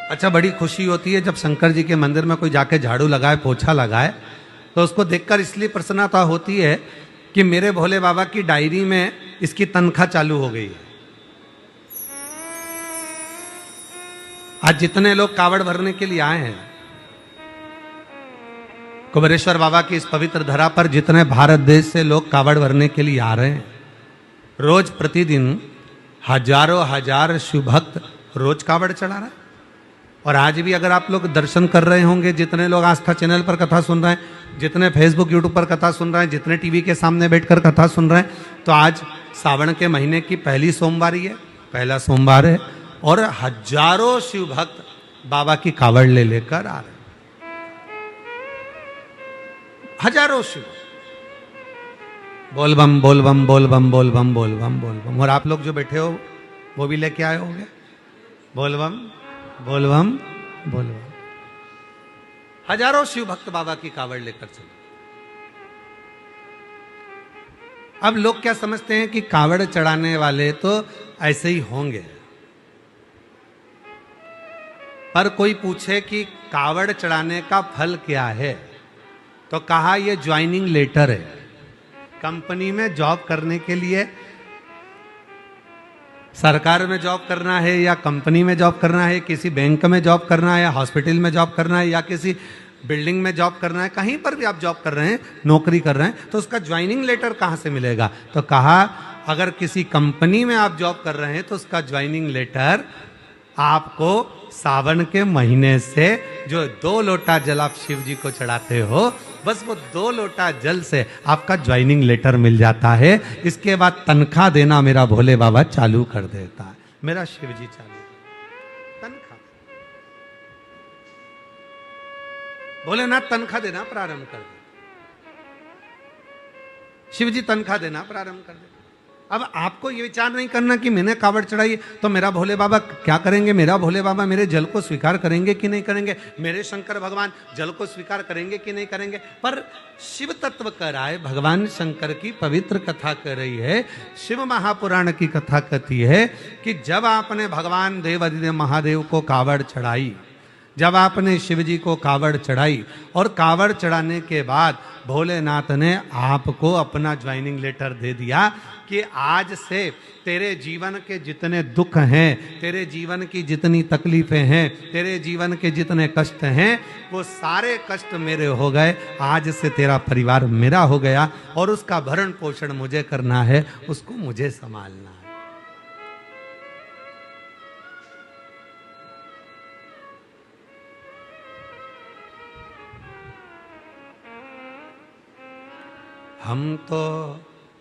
अच्छा, बड़ी खुशी होती है जब शंकर जी के मंदिर में कोई जाके झाड़ू लगाए, पोछा लगाए, तो उसको देखकर इसलिए प्रसन्नता होती है कि मेरे भोले बाबा की डायरी में इसकी तनख्वाह चालू हो गई है। आज जितने लोग कावड़ भरने के लिए आए हैं कुबेरेश्वर बाबा की इस पवित्र धरा पर, जितने भारत देश से लोग कावड़ भरने के लिए आ रहे हैं, रोज प्रतिदिन हजारों हजार शिव भक्त रोज कावड़ चढ़ा रहे हैं। और आज भी अगर आप लोग दर्शन कर रहे होंगे, जितने लोग आस्था चैनल पर कथा सुन रहे हैं, जितने फेसबुक यूट्यूब पर कथा सुन रहे हैं, जितने टीवी के सामने बैठकर कथा सुन रहे हैं, तो आज सावन के महीने की पहली सोमवारी है, पहला सोमवार है, और हजारों शिव भक्त बाबा की कावड़ ले लेकर आ रहे हैं। हजारों शिव, बोल बम बोल बम बोल बम बोल बम बोल बम बोल बम। और आप लोग जो बैठे हो वो भी लेके आए होंगे, बोल बम बोल बम बोल बम। हजारों शिव भक्त बाबा की कावड़ लेकर चले। अब लोग क्या समझते हैं कि कावड़ चढ़ाने वाले तो ऐसे ही होंगे, पर कोई पूछे कि कावड़ चढ़ाने का फल क्या है, तो कहा यह ज्वाइनिंग लेटर है। कंपनी में जॉब करने के लिए, सरकार में जॉब करना है या कंपनी में जॉब करना है, किसी बैंक में जॉब करना है, हॉस्पिटल में जॉब करना है, या किसी बिल्डिंग में जॉब करना है, कहीं पर भी आप जॉब कर रहे हैं, नौकरी कर रहे हैं, तो उसका ज्वाइनिंग लेटर कहाँ से मिलेगा? तो कहा अगर किसी कंपनी में आप जॉब कर रहे हैं तो उसका ज्वाइनिंग लेटर आपको सावन के महीने से जो 2 लोटा जल आप शिव जी को चढ़ाते हो, बस वो 2 लोटा जल से आपका ज्वाइनिंग लेटर मिल जाता है। इसके बाद तनख्वाह देना मेरा भोले बाबा चालू कर देता है, मेरा शिव जी चालू तनख्वाह। भोलेनाथ तनख्वाह देना प्रारंभ कर दे, शिव जी तनख्वाह देना प्रारंभ कर दे। अब आपको ये विचार नहीं करना कि मैंने कावड़ चढ़ाई तो मेरा भोले बाबा क्या करेंगे, मेरा भोले बाबा मेरे जल को स्वीकार करेंगे कि नहीं करेंगे, मेरे शंकर भगवान जल को स्वीकार करेंगे कि नहीं करेंगे। पर शिव तत्व कह रहा है, भगवान शंकर की पवित्र कथा कर रही है, शिव महापुराण की कथा कहती है कि जब आपने भगवान देवाधिदेव महादेव को कावड़ चढ़ाई, जब आपने शिव जी को कावड़ चढ़ाई, और कावड़ चढ़ाने के बाद भोलेनाथ ने आपको अपना ज्वाइनिंग लेटर दे दिया कि आज से तेरे जीवन के जितने दुख हैं, तेरे जीवन की जितनी तकलीफें हैं, तेरे जीवन के जितने कष्ट हैं, वो सारे कष्ट मेरे हो गए। आज से तेरा परिवार मेरा हो गया और उसका भरण पोषण मुझे करना है, उसको मुझे संभालना है। हम तो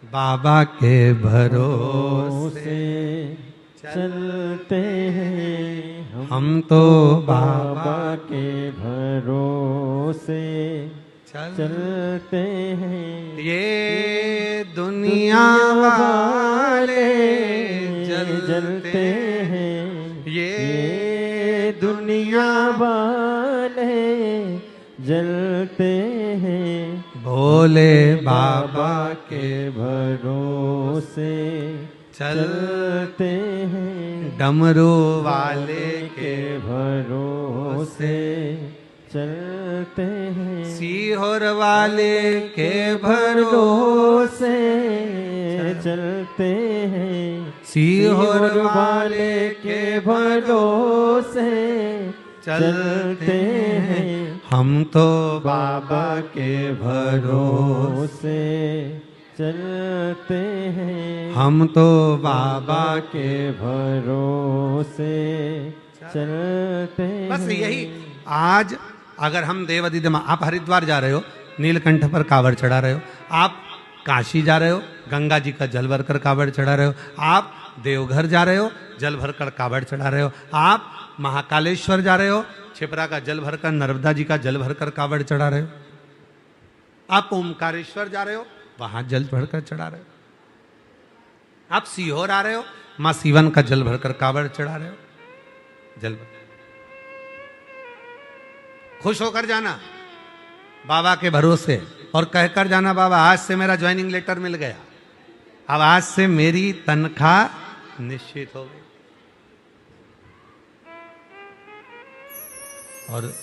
बाबा के भरोसे चलते हैं, हम तो बाबा के भरोसे चलते हैं। ये दुनिया वाले जलते हैं, ये दुनिया वाले जलते हैं। भोले बाबा के भरोसे चलते हैं, डमरू वाले के भरोसे चलते हैं। सीहोर वाले के भरोसे चलते हैं, सीहोर वाले के भरोसे चलते हैं। हम तो बाबा के भरोसे चलते हैं, हम तो बाबा के भरोसे चलते हैं। बस यही। आज अगर हम देवाधिदेव, आप हरिद्वार जा रहे हो, नीलकंठ पर कावड़ चढ़ा रहे हो, आप काशी जा रहे हो, गंगा जी का जल भरकर कावड़ चढ़ा रहे हो, आप देवघर जा रहे हो, जल भरकर कावड़ चढ़ा रहे हो, आप महाकालेश्वर जा रहे हो, छिपरा का जल भरकर, नर्मदा जी का जल भरकर कावड़ चढ़ा रहे हो, आप ओमकारेश्वर जा रहे हो, वहां जल भरकर चढ़ा रहे हो, आप सीहोर आ रहे हो, मां सीवन का जल भरकर कावड़ चढ़ा रहे हो, जल भर। खुश होकर जाना बाबा के भरोसे और कहकर जाना, बाबा आज से मेरा ज्वाइनिंग लेटर मिल गया, अब आज से मेरी तनख्वाह निश्चित हो गई। और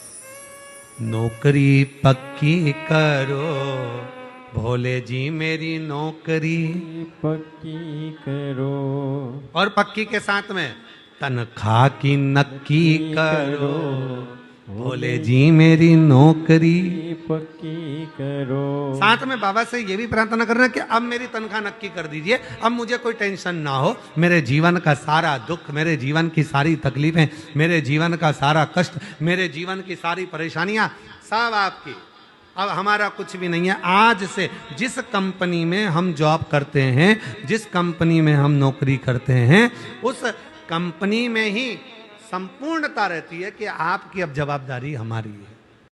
नौकरी पक्की करो भोले जी मेरी नौकरी पक्की करो, और पक्की के साथ में तनख्वाह की नक्की करो भोले जी मेरी नौकरी पक्की करो। साथ में बाबा से ये भी प्रार्थना करना कि अब मेरी तनख्वाह नक्की कर दीजिए, अब मुझे कोई टेंशन ना हो, मेरे जीवन का सारा दुख, मेरे जीवन की सारी तकलीफें, मेरे जीवन का सारा कष्ट, मेरे जीवन की सारी परेशानियां सब आपकी, अब हमारा कुछ भी नहीं है। आज से जिस कंपनी में हम जॉब करते हैं, जिस कंपनी में हम नौकरी करते हैं, उस कंपनी में ही संपूर्णता रहती है कि आपकी अब जवाबदारी हमारी है।